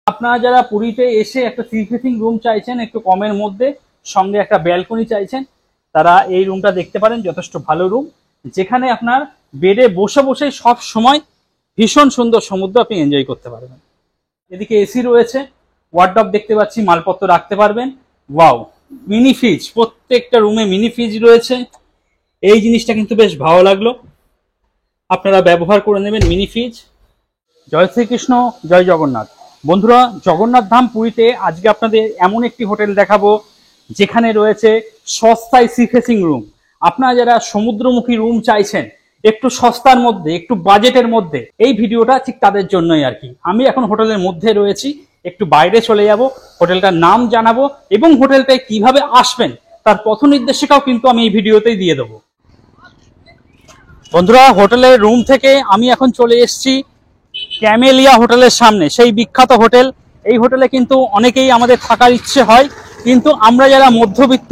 আপনারা যারা পুরীতে এসে একটা থ্রি ফেসিং রুম চাইছেন একটু কমের মধ্যে, সঙ্গে একটা ব্যালকনি চাইছেন, তারা এই রুমটা দেখতে পারেন। যথেষ্ট ভালো রুম, যেখানে আপনার বেডে বসে বসে সব সময় ভীষণ সুন্দর সমুদ্র আপনি এনজয় করতে পারবেন। এদিকে এসি রয়েছে, ওয়ার্ডরোব দেখতে পাচ্ছি, মালপত্র রাখতে পারবেন। ওয়াও, মিনি ফ্রিজ, প্রত্যেকটা রুমে মিনি ফ্রিজ রয়েছে। এই জিনিসটা কিন্তু বেশ ভালো লাগলো, আপনারা ব্যবহার করে নেবেন মিনি ফ্রিজ। জয় শ্রীকৃষ্ণ, জয় জগন্নাথ। বন্ধুরা, জগন্নাথ ধাম পুরীতে আজকে আপনাদের এমন একটি হোটেল দেখাবো যেখানে রয়েছে সস্তায় সি ফেসিং রুম। আপনারা যারা সমুদ্রমুখী রুম চাইছেন একটু সস্তার মধ্যে, একটু বাজেটের মধ্যে, এই ভিডিওটা ঠিক তাদের জন্যই আর কি। আমি এখন হোটেলের মধ্যে রয়েছি, একটু বাইরে চলে যাব, হোটেলটার নাম জানাবো এবং হোটেলটায় কিভাবে আসবেন তার পথ নির্দেশিকাও কিন্তু আমি এই ভিডিওতেই দিয়ে দেবো। বন্ধুরা, হোটেলের রুম থেকে আমি এখন চলে এসেছি ক্যামেলিয়া হোটেলের সামনে, সেই বিখ্যাত হোটেল। এই হোটেলে কিন্তু অনেকেই আমাদের থাকার ইচ্ছে হয়, কিন্তু আমরা যারা মধ্যবিত্ত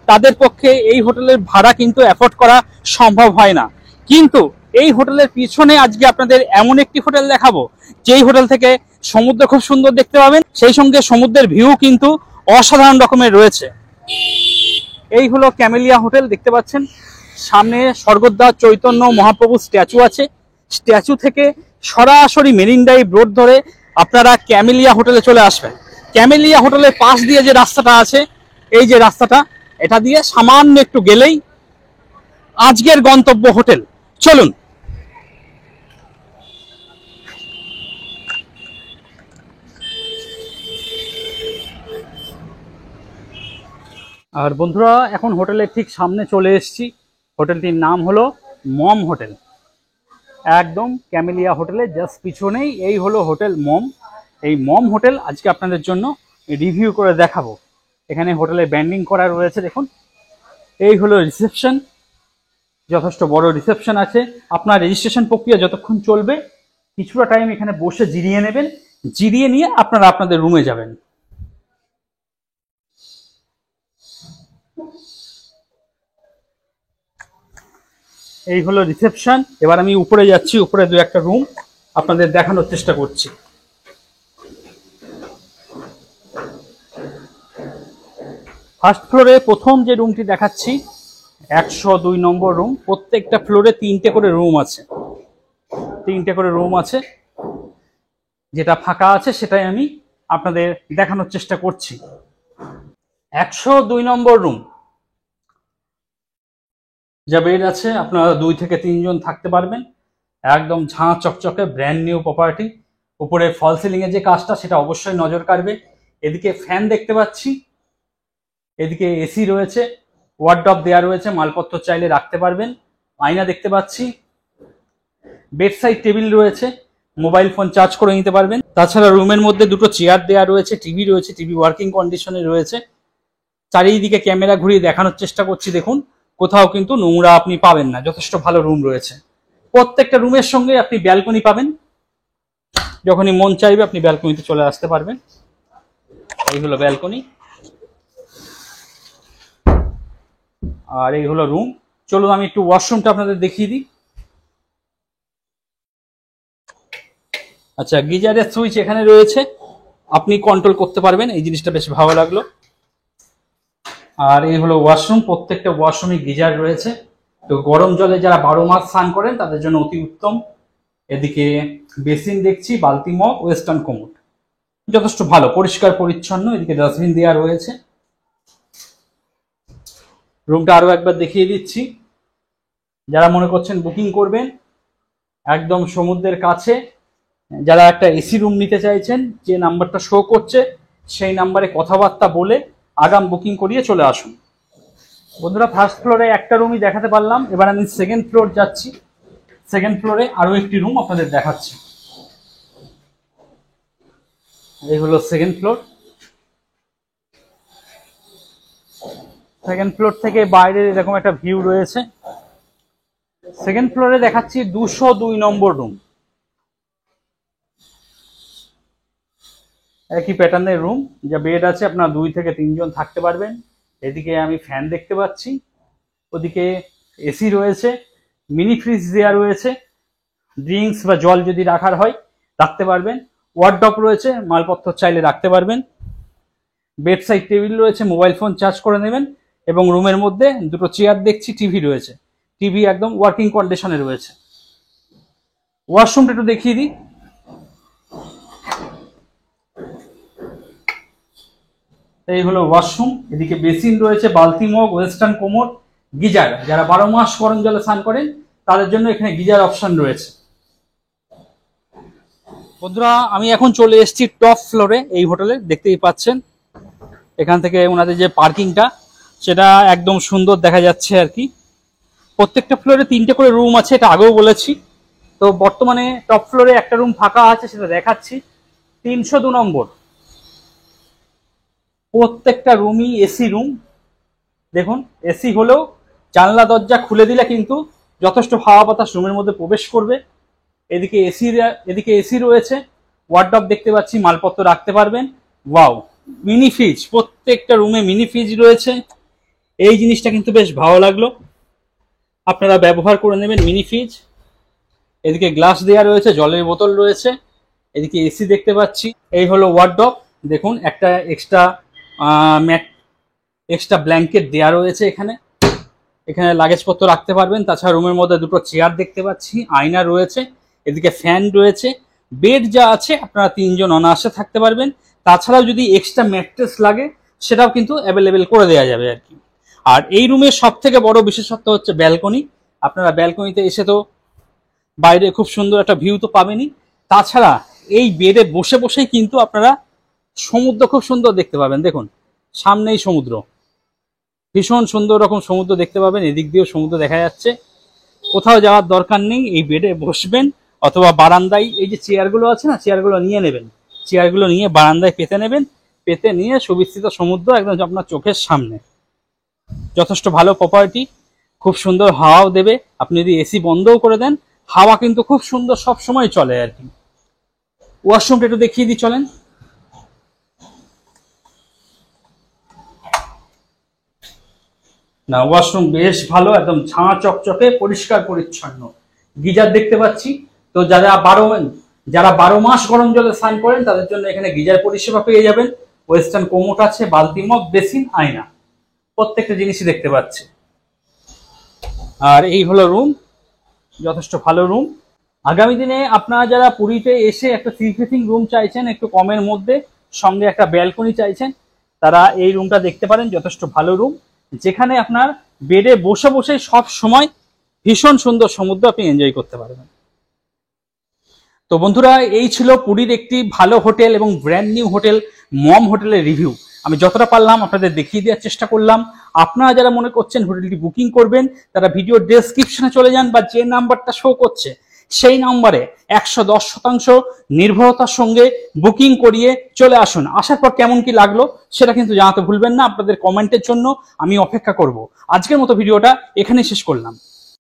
তাদের পক্ষে এই হোটেলের ভাড়া কিন্তু অ্যাফোর্ড করা সম্ভব হয় না। কিন্তু এই হোটেলের পিছনে আজকে আপনাদের এমন একটি হোটেল দেখাবো যেই হোটেল থেকে সমুদ্র খুব সুন্দর দেখতে পাবেন, সেই সঙ্গে সমুদ্রের ভিউ কিন্তু অসাধারণ রকমের রয়েছে। এই হলো ক্যামেলিয়া হোটেল, দেখতে পাচ্ছেন সামনে স্বর্গদ্বার চৈতন্য মহাপ্রভু স্ট্যাচু আছে। স্ট্যাচু থেকে সরাসরি মেরিন ড্রাইভ রোড ধরে আপনারা ক্যামেলিয়া হোটেলে চলে আসবেন। ক্যামেলিয়া হোটেলের পাশ দিয়ে যে রাস্তাটা আছে, এই যে রাস্তাটা, এটা দিয়ে সামান্য একটু গেলেই আজকের গন্তব্য হোটেল। চলুন। আর বন্ধুরা, এখন হোটেলের ঠিক সামনে চলে এসেছি। হোটেলটির নাম হলো মম হোটেল। একদম ক্যামেলিয়া হোটেলের জাস্ট পিছনেই এই হলো হোটেল মম। এই মম হোটেল আজকে আপনাদের জন্য রিভিউ করে দেখাবো। এখানে হোটেলে ব্যান্ডিং করা রয়েছে, দেখুন। এই হলো রিসেপশন, যথেষ্ট বড় রিসেপশন আছে। আপনার রেজিস্ট্রেশন প্রক্রিয়া যতক্ষণ চলবে কিছুটা টাইম এখানে বসে জিরিয়ে নেবেন, জিরিয়ে নিয়ে আপনারা আপনাদের রুমে যাবেন। এই হলো রিসেপশন। এবার আমি উপরে যাচ্ছি, উপরে দু একটা রুম আপনাদের দেখানোর চেষ্টা করছি। ফার্স্ট ফ্লোরে প্রথম যে রুমটি দেখাচ্ছি 102 নম্বর রুম। প্রত্যেকটা ফ্লোরে 3টে করে রুম আছে, 3টে করে রুম আছে। যেটা ফাঁকা আছে সেটাই আমি আপনাদের দেখানোর চেষ্টা করছি। 102 নম্বর রুম, যা বেড আছে, আপনারা 2 থেকে 3 জন থাকতে পারবেন। একদম ঝাঁ চকচকে ব্র্যান্ড নিউ প্রপার্টি। উপরে ফল সিলিং এর যে কাজটা সেটা অবশ্যই নজর কাড়বে। এদিকে ফ্যান দেখতে পাচ্ছি, এদিকে এসি রয়েছে, ওয়ার্ডরোব দেওয়া রয়েছে, মালপত্র চাইলে রাখতে পারবেন। আয়না দেখতে পাচ্ছি, বেড সাইড টেবিল রয়েছে, মোবাইল ফোন চার্জ করে নিতে পারবেন। তাছাড়া রুমের মধ্যে 2টো চেয়ার দেওয়া রয়েছে, টিভি রয়েছে, টিভি ওয়ার্কিং কন্ডিশনে রয়েছে। চারিদিকে ক্যামেরা ঘুরিয়ে দেখানোর চেষ্টা করছি, দেখুন কোথাও কিন্তু নোংরা আপনি পাবেন না, যথেষ্ট ভালো রুম রয়েছে। প্রত্যেকটা রুমের সঙ্গে আপনি ব্যালকনি পাবেন, যখনই মন চাইবে আপনি ব্যালকনিতে চলে আসতে পারবেন। এই হলো ব্যালকনি, আর এই হলো রুম। চলুন আমি একটু ওয়াশরুমটা আপনাদের দেখিয়ে দিই। আচ্ছা, গিজারের সুইচ এখানে রয়েছে, আপনি কন্ট্রোল করতে পারবেন, এই জিনিসটা বেশ ভালো লাগলো। আর এই হলো ওয়াশরুম, প্রত্যেকটা ওয়াশরুমে গিজার রয়েছে। তো গরম জলে যারা 12 মাস স্নান করেন তাদের জন্য অতি উত্তম। এদিকে বেসিন দেখছি, বালতি মগ, ওয়েস্টার্ন কোমোড, যথেষ্ট ভালো, পরিষ্কার পরিচ্ছন্ন। এদিকে ডাস্টবিন দেওয়া রয়েছে। রুমটা আরো একবার দেখিয়ে দিচ্ছি। যারা মনে করছেন বুকিং করবেন, একদম সমুদ্রের কাছে, যারা একটা এসি রুম নিতে চাইছেন, যে নাম্বারটা শো করছে সেই নাম্বারে কথাবার্তা বলে আগাম বুকিং করিয়ে চলে আসুন। বন্ধুরা, ফার্স্ট ফ্লোরে একটা রুমই দেখাতে পারলাম, এবার আমি সেকেন্ড ফ্লোর যাচ্ছি। সেকেন্ড ফ্লোরে আরো একটি রুম আপনাদের দেখাচ্ছি। এই হলো সেকেন্ড ফ্লোর। সেকেন্ড ফ্লোর থেকে বাইরের এরকম একটা ভিউ রয়েছে। সেকেন্ড ফ্লোরে দেখাচ্ছি 202 নম্বর রুম। একই প্যাটার্নের রুম, যা বেড আছে, আপনার 2 থেকে 3 জন থাকতে পারবেন। এদিকে আমি ফ্যান দেখতে পাচ্ছি, ওদিকে এসি রয়েছে, মিনি ফ্রিজ দেওয়া রয়েছে, ড্রিঙ্কস বা জল যদি রাখার হয় রাখতে পারবেন। ওয়ার্ডরোব রয়েছে, মালপত্র চাইলে রাখতে পারবেন। বেড সাইড টেবিল রয়েছে, মোবাইল ফোন চার্জ করে নেবেন। এবং রুমের মধ্যে দুটো চেয়ার দেখছি, টিভি রয়েছে, টিভি একদম ওয়ার্কিং কন্ডিশনে রয়েছে। ওয়াশরুমটা একটু দেখিয়ে দিই। এই হলো ওয়াশরুম। এদিকে বেসিন রয়েছে, বালতি মগ, ওয়েস্টার্ন কোমোড, গিজার। যারা 12 মাস গরম জলে স্নান করেন তাদের জন্য এখানে গিজার অপশন রয়েছে। বন্ধুরা, আমি এখন চলে এসেছি টপ ফ্লোরে এই হোটেলে, দেখতেই পাচ্ছেন। এখান থেকে ওনাদের যে পার্কিংটা সেটা একদম সুন্দর দেখা যাচ্ছে আর কি। প্রত্যেকটা ফ্লোরে 3টে করে রুম আছে, এটা আগেও বলেছি। তো বর্তমানে টপ ফ্লোরে একটা রুম ফাঁকা আছে, সেটা দেখাচ্ছি। 302 নম্বর। প্রত্যেকটা রুমই এসি রুম। দেখুন, এসি হলেও জানলা দরজা খুলে দিলে কিন্তু যথেষ্ট হাওয়া বাতাস রুমের মধ্যে প্রবেশ করবে। এদিকে এসি রয়েছে, ওয়ার্ডরোব দেখতে পাচ্ছি, মালপত্র রাখতে পারবেন। ওয়াও, মিনি ফ্রিজ, প্রত্যেকটা রুমে মিনি ফ্রিজ রয়েছে। এই জিনিসটা কিন্তু বেশ ভালো লাগলো, আপনারা ব্যবহার করে নেবেন মিনি ফ্রিজ। এদিকে গ্লাস দেওয়া রয়েছে, জলের বোতল রয়েছে। এদিকে এসি দেখতে পাচ্ছি। এই হলো ওয়ার্ডরোব, দেখুন একটা এক্সট্রা ব্ল্যাঙ্কেট দেওয়া রয়েছে এখানে। এখানে লাগেজপত্র রাখতে পারবেন। তাছাড়া রুমের মধ্যে দুটো চেয়ার দেখতে পাচ্ছি, আয়না রয়েছে, এদিকে ফ্যান রয়েছে। বেড যা আছে আপনারা 3 জন অনায়াসে থাকতে পারবেন। তাছাড়াও যদি এক্সট্রা ম্যাট্রেস লাগে সেটাও কিন্তু অ্যাভেলেবেল করে দেওয়া যাবে আর কি। আর এই রুমের সব থেকে বড় বিশেষত্ব হচ্ছে ব্যালকনি। আপনারা ব্যালকনিতে এসে তো বাইরে খুব সুন্দর একটা ভিউ তো পাবেনই। তাছাড়া এই বেডে বসে বসেই কিন্তু আপনারা সমুদ্র খুব সুন্দর দেখতে পাবেন। দেখুন, সামনেই সমুদ্র, ভীষণ সুন্দর রকম সমুদ্র দেখতে পাবেন। এদিক দিয়েও সমুদ্র দেখা যাচ্ছে। কোথাও যাওয়ার দরকার নেই, এই বেডে বসবেন অথবা বারান্দায় এই যে চেয়ারগুলো আছে না, চেয়ারগুলো নিয়ে নেবেন। চেয়ারগুলো নিয়ে বারান্দায় পেতে নেবেন, পেতে নিয়ে সুবিস্তৃত সমুদ্র একদম আপনার চোখের সামনে। যথেষ্ট ভালো প্রপার্টি, খুব সুন্দর হাওয়াও দেবে। আপনি যদি এসি বন্ধও করে দেন, হাওয়া কিন্তু খুব সুন্দর সব সময় চলে আর কি। ওয়াশরুমটা একটু দেখিয়ে দিই, চলেন। না, ওয়াশরুম বেশ ভালো, একদম ঝাঁ চকচকে, পরিষ্কার পরিচ্ছন্ন। গিজার দেখতে পাচ্ছি। তো যারা 12 মাস গরম জলে স্নান করেন তাদের জন্য এখানে গিজার পরিষেবা পেয়ে যাবেন। ওয়েস্টার্ন কোমোট আছে, বালতি মগ, বেসিন, আয়না, প্রত্যেকটা জিনিসই দেখতে পাচ্ছি। আর এই হলো রুম, যথেষ্ট ভালো রুম। আগামী দিনে আপনারা যারা পুরীতে এসে একটা থ্রি বেডিং রুম চাইছেন, একটু কমের মধ্যে, সঙ্গে একটা ব্যালকনি চাইছেন, তারা এই রুমটা দেখতে পারেন। যথেষ্ট ভালো রুম, যেখানে আপনার বেডে বসে বসে সব সময় ভীষণ সুন্দর সমুদ্র আপনি এনজয় করতে পারবেন। তো বন্ধুরা, এই ছিল পুরীর একটি ভালো হোটেল এবং ব্র্যান্ড নিউ হোটেল মম হোটেলের রিভিউ। আমি যতটা পারলাম আপনাদের দেখিয়ে দেওয়ার চেষ্টা করলাম। আপনারা যারা মনে করছেন হোটেলটি বুকিং করবেন, তারা ভিডিও ডেসক্রিপশনে চলে যান বা যে নাম্বারটা শো করছে সেই নাম্বারে 110% নির্ভরতার সঙ্গে বুকিং করিয়ে চলে আসুন। আসার পর কেমন কি লাগলো সেটা কিন্তু জানাতে ভুলবেন না। আপনাদের কমেন্টের জন্য আমি অপেক্ষা করব। আজকের মতো ভিডিওটা এখানেই শেষ করলাম।